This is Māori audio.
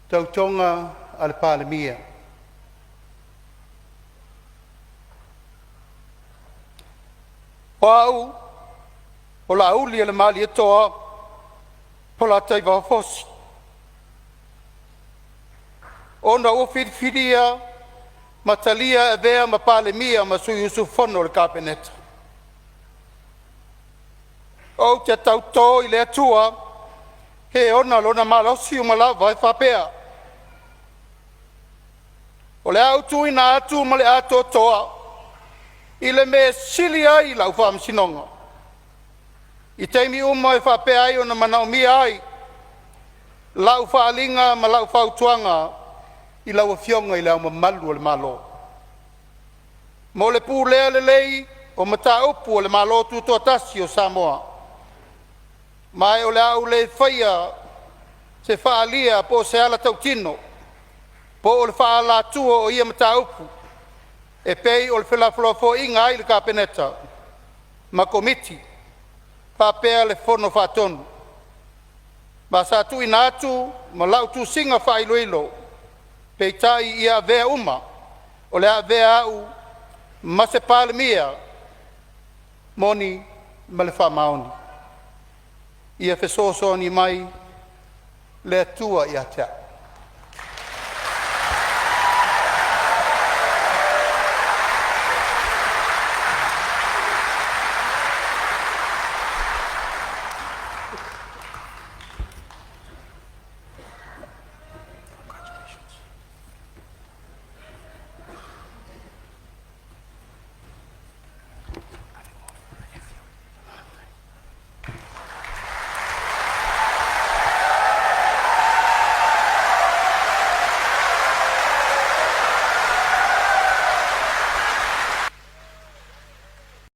Tautoga a le Palemia. Pau, o la uli le mali e toa, po la taiva fosi. Ona o Filifilia, matalia e vea ma Palemia ma sui usufono le kapeneta. O te tauto i le atua, he ona lona malosi o malawa e whapea. O le autu ina atu ma le ato toa, i le me silia i lau whamsinonga. I teimi uma e whapea ai o na manaumia ai, lau whaalinga ma lau whautuanga, i lau a fionga i lau mamalu o le malo. Mo le pū lea le lei, o mata upu o le malo tuto atasi o Samoa. Mai o le au le whaia, se whaalia po se ala tautino, po o le whaala tua o ia mata upu, e pei o le whelaflofo inga ai le kapeneta, ma komiti, whapea le fono whatonu. Ma sa tu ina atu, ma lau tu singa whailoilo, pei tai ia vea uma, o le a vea au, ma se Palemia, moni ma le whamaoni. Ia fesoso ni mai, le atua i atea.